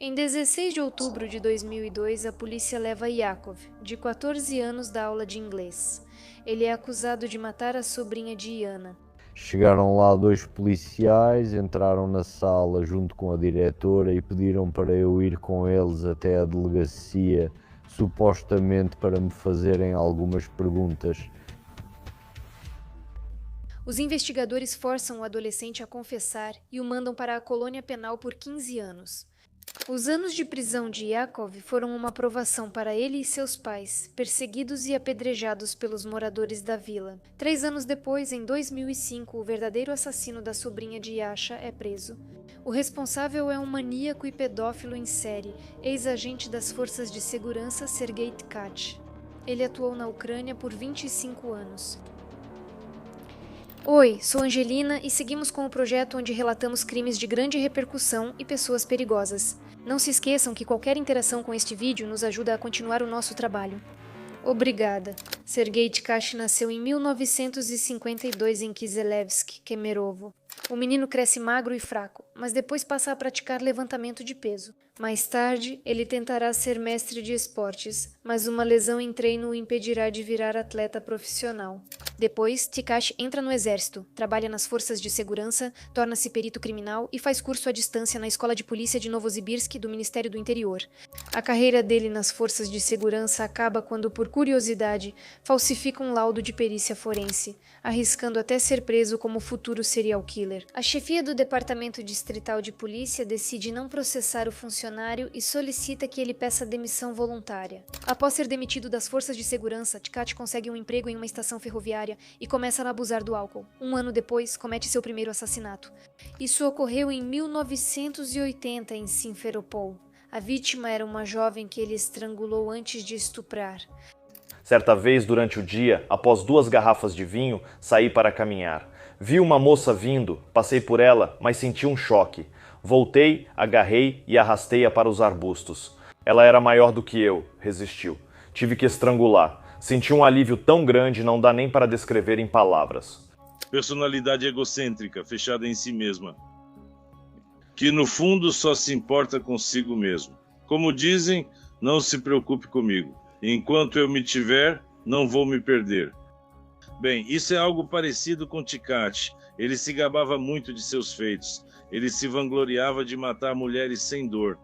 Em 16 de outubro de 2002, a polícia leva Yakov, de 14 anos, da aula de inglês. Ele é acusado de matar a sobrinha de Yana. Chegaram lá dois policiais, entraram na sala junto com a diretora e pediram para eu ir com eles até a delegacia, supostamente para me fazerem algumas perguntas. Os investigadores forçam o adolescente a confessar e o mandam para a colônia penal por 15 anos. Os anos de prisão de Yakov foram uma provação para ele e seus pais, perseguidos e apedrejados pelos moradores da vila. 3 anos depois, em 2005, o verdadeiro assassino da sobrinha de Yasha é preso. O responsável é um maníaco e pedófilo em série, ex-agente das forças de segurança Sergei Tkach. Ele atuou na Ucrânia por 25 anos. Oi, sou Angelina e seguimos com o projeto onde relatamos crimes de grande repercussão e pessoas perigosas. Não se esqueçam que qualquer interação com este vídeo nos ajuda a continuar o nosso trabalho. Obrigada. Sergei Tkach nasceu em 1952 em Kiselevsk, Kemerovo. O menino cresce magro e fraco, mas depois passa a praticar levantamento de peso. Mais tarde, ele tentará ser mestre de esportes, mas uma lesão em treino o impedirá de virar atleta profissional. Depois, Tkach entra no exército, trabalha nas forças de segurança, torna-se perito criminal e faz curso à distância na Escola de Polícia de Novosibirsk do Ministério do Interior. A carreira dele nas forças de segurança acaba quando, por curiosidade, falsifica um laudo de perícia forense, arriscando até ser preso como futuro serial killer. A chefia do Departamento Distrital de Polícia decide não processar o funcionário e solicita que ele peça demissão voluntária. Após ser demitido das forças de segurança, Tkach consegue um emprego em uma estação ferroviária e começa a abusar do álcool. 1 ano depois, comete seu primeiro assassinato. Isso ocorreu em 1980 em Simferopol. A vítima era uma jovem que ele estrangulou antes de estuprar. Certa vez, durante o dia, após 2 garrafas de vinho, saí para caminhar. Vi uma moça vindo, passei por ela, mas senti um choque. Voltei, agarrei e arrastei-a para os arbustos. Ela era maior do que eu, resistiu. Tive que estrangular. Senti um alívio tão grande, não dá nem para descrever em palavras. Personalidade egocêntrica, fechada em si mesma, que no fundo só se importa consigo mesmo. Como dizem, não se preocupe comigo. Enquanto eu me tiver, não vou me perder. Bem, isso é algo parecido com Tkach. Ele se gabava muito de seus feitos. Ele se vangloriava de matar mulheres sem dor.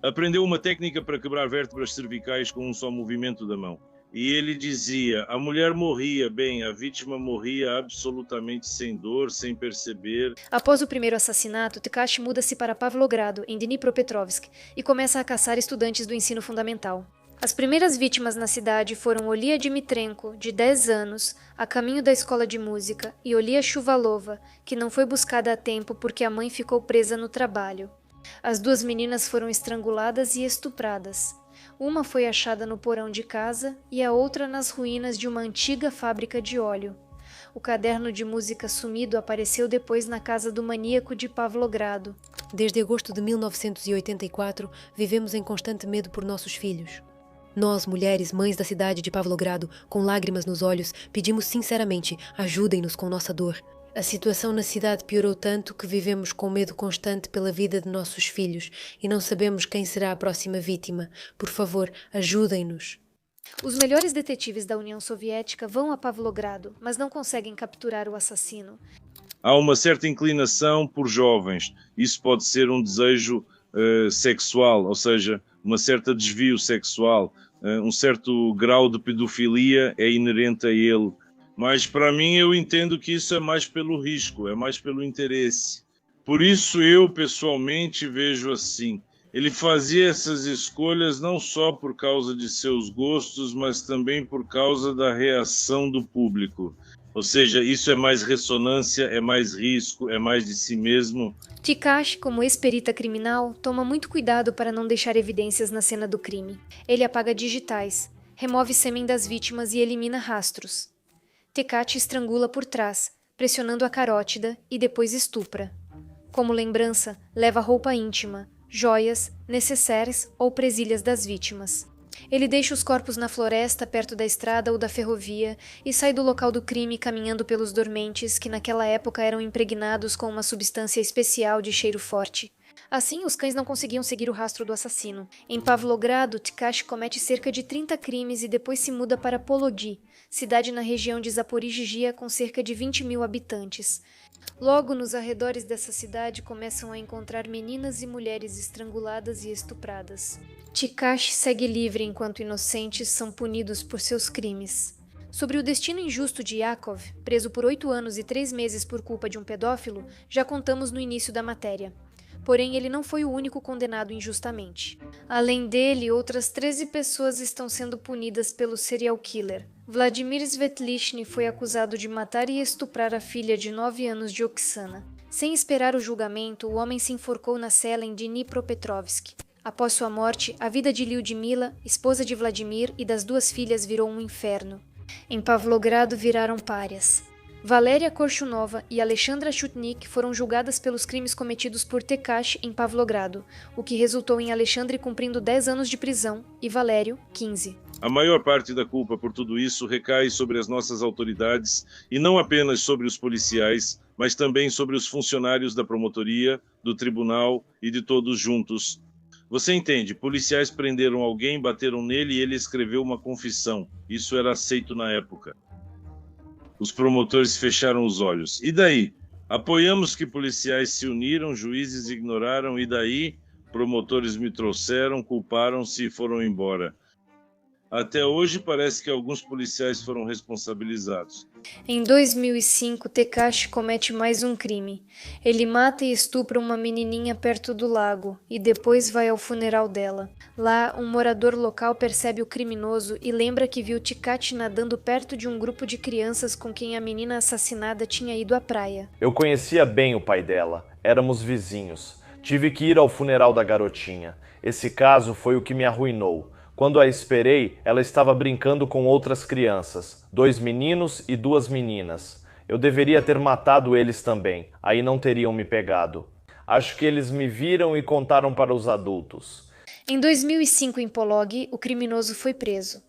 Aprendeu uma técnica para quebrar vértebras cervicais com um só movimento da mão. E ele dizia, a mulher morria, bem, a vítima morria absolutamente sem dor, sem perceber. Após o primeiro assassinato, Tkach muda-se para Pavlogrado, em Dnipropetrovsk, e começa a caçar estudantes do ensino fundamental. As primeiras vítimas na cidade foram Olia Dmitrenko, de 10 anos, a caminho da escola de música, e Olia Shuvalova, que não foi buscada a tempo porque a mãe ficou presa no trabalho. As 2 meninas foram estranguladas e estupradas. Uma foi achada no porão de casa e a outra nas ruínas de uma antiga fábrica de óleo. O caderno de música sumido apareceu depois na casa do maníaco de Pavlogrado. Desde agosto de 1984, vivemos em constante medo por nossos filhos. Nós, mulheres, mães da cidade de Pavlogrado, com lágrimas nos olhos, pedimos sinceramente, ajudem-nos com nossa dor. A situação na cidade piorou tanto que vivemos com medo constante pela vida de nossos filhos e não sabemos quem será a próxima vítima. Por favor, ajudem-nos. Os melhores detetives da União Soviética vão a Pavlogrado, mas não conseguem capturar o assassino. Há uma certa inclinação por jovens. Isso pode ser um desejo sexual, ou seja, uma certa desvio sexual, um certo grau de pedofilia é inerente a ele. Mas para mim eu entendo que isso é mais pelo risco, é mais pelo interesse. Por isso eu pessoalmente vejo assim. Ele fazia essas escolhas não só por causa de seus gostos, mas também por causa da reação do público. Ou seja, isso é mais ressonância, é mais risco, é mais de si mesmo. Tkach, como ex-perita criminal, toma muito cuidado para não deixar evidências na cena do crime. Ele apaga digitais, remove sêmen das vítimas e elimina rastros. Tkach estrangula por trás, pressionando a carótida e depois estupra. Como lembrança, leva roupa íntima, joias, necessaires ou presilhas das vítimas. Ele deixa os corpos na floresta perto da estrada ou da ferrovia e sai do local do crime caminhando pelos dormentes que naquela época eram impregnados com uma substância especial de cheiro forte. Assim, os cães não conseguiam seguir o rastro do assassino. Em Pavlogrado, Tkachi comete cerca de 30 crimes e depois se muda para Polodi, cidade na região de Zaporizhzhia com cerca de 20.000 habitantes. Logo, nos arredores dessa cidade começam a encontrar meninas e mulheres estranguladas e estupradas. Tkachi segue livre enquanto inocentes são punidos por seus crimes. Sobre o destino injusto de Yakov, preso por 8 anos e 3 meses por culpa de um pedófilo, já contamos no início da matéria. Porém, ele não foi o único condenado injustamente. Além dele, outras 13 pessoas estão sendo punidas pelo serial killer. Vladimir Svetlishny foi acusado de matar e estuprar a filha de 9 anos de Oksana. Sem esperar o julgamento, o homem se enforcou na cela em Dnipropetrovsk. Após sua morte, a vida de Lyudmila, esposa de Vladimir, e das 2 filhas virou um inferno. Em Pavlogrado viraram párias. Valéria Korchunova e Alexandra Chutnik foram julgadas pelos crimes cometidos por Tkachi em Pavlogrado, o que resultou em Alexandre cumprindo 10 anos de prisão e Valério, 15. A maior parte da culpa por tudo isso recai sobre as nossas autoridades e não apenas sobre os policiais, mas também sobre os funcionários da promotoria, do tribunal e de todos juntos. Você entende, policiais prenderam alguém, bateram nele e ele escreveu uma confissão. Isso era aceito na época. Os promotores fecharam os olhos. E daí? Apoiamos que policiais se uniram, juízes ignoraram. E daí? Promotores me trouxeram, culparam-se e foram embora. Até hoje parece que alguns policiais foram responsabilizados. Em 2005, Tkachi comete mais um crime. Ele mata e estupra uma menininha perto do lago e depois vai ao funeral dela. Lá, um morador local percebe o criminoso e lembra que viu Tkachi nadando perto de um grupo de crianças com quem a menina assassinada tinha ido à praia. Eu conhecia bem o pai dela, éramos vizinhos. Tive que ir ao funeral da garotinha. Esse caso foi o que me arruinou. Quando a esperei, ela estava brincando com outras crianças, 2 meninos e 2 meninas. Eu deveria ter matado eles também, aí não teriam me pegado. Acho que eles me viram e contaram para os adultos. Em 2005, em Polog, o criminoso foi preso.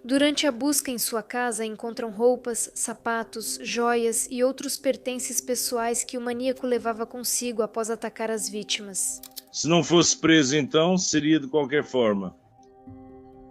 Durante a busca em sua casa, encontram roupas, sapatos, joias e outros pertences pessoais que o maníaco levava consigo após atacar as vítimas. Se não fosse preso então, seria de qualquer forma.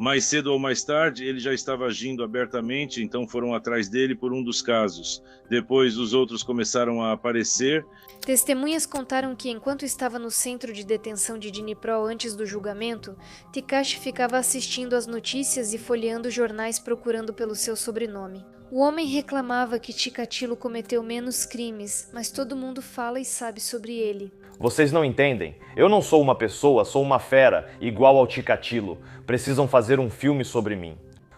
Mais cedo ou mais tarde, ele já estava agindo abertamente, então foram atrás dele por um dos casos. Depois, os outros começaram a aparecer. Testemunhas contaram que, enquanto estava no centro de detenção de Dnipro antes do julgamento, Tkachi ficava assistindo às notícias e folheando jornais procurando pelo seu sobrenome. O homem reclamava que Chikatilo cometeu menos crimes, mas todo mundo fala e sabe sobre ele. Vocês não entendem? Eu não sou uma pessoa, sou uma fera, igual ao Chikatilo. Precisam fazer um filme sobre mim.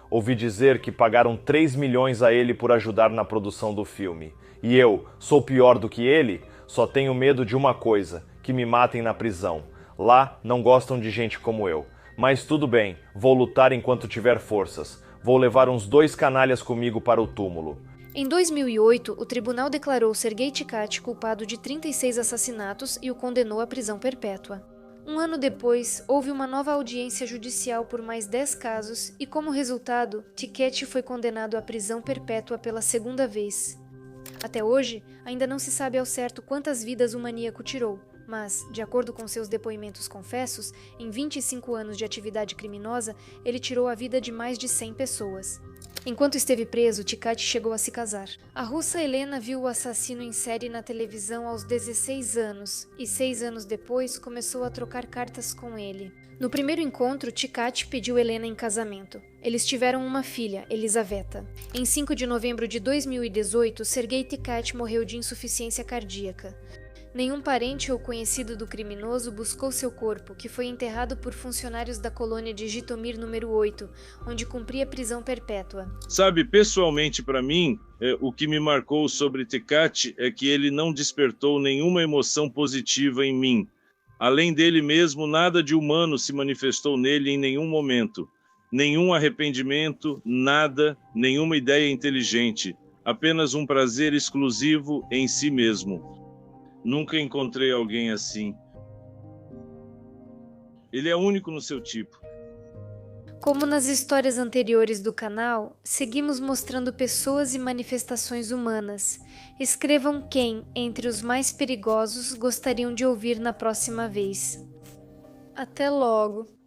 Ouvi dizer que pagaram 3 milhões a ele por ajudar na produção do filme. E eu, sou pior do que ele? Só tenho medo de uma coisa, que me matem na prisão. Lá não gostam de gente como eu. Mas tudo bem, vou lutar enquanto tiver forças. Vou levar uns 2 canalhas comigo para o túmulo. Em 2008, o tribunal declarou Sergei Tkachi culpado de 36 assassinatos e o condenou à prisão perpétua. Um ano depois, houve uma nova audiência judicial por mais 10 casos e, como resultado, Tkachi foi condenado à prisão perpétua pela 2ª vez. Até hoje, ainda não se sabe ao certo quantas vidas o maníaco tirou, mas, de acordo com seus depoimentos confessos, em 25 anos de atividade criminosa, ele tirou a vida de mais de 100 pessoas. Enquanto esteve preso, Tkachi chegou a se casar. A russa Helena viu o assassino em série na televisão aos 16 anos e 6 anos depois começou a trocar cartas com ele. No primeiro encontro, Tkachi pediu Helena em casamento. Eles tiveram uma filha, Elisaveta. Em 5 de novembro de 2018, Sergei Tkachi morreu de insuficiência cardíaca. Nenhum parente ou conhecido do criminoso buscou seu corpo, que foi enterrado por funcionários da colônia de Jitomir número 8, onde cumpria prisão perpétua. Sabe, pessoalmente para mim, o que me marcou sobre Tkachi é que ele não despertou nenhuma emoção positiva em mim. Além dele mesmo, nada de humano se manifestou nele em nenhum momento. Nenhum arrependimento, nada, nenhuma ideia inteligente. Apenas um prazer exclusivo em si mesmo. Nunca encontrei alguém assim. Ele é único no seu tipo. Como nas histórias anteriores do canal, seguimos mostrando pessoas e manifestações humanas. Escrevam quem, entre os mais perigosos, gostariam de ouvir na próxima vez. Até logo!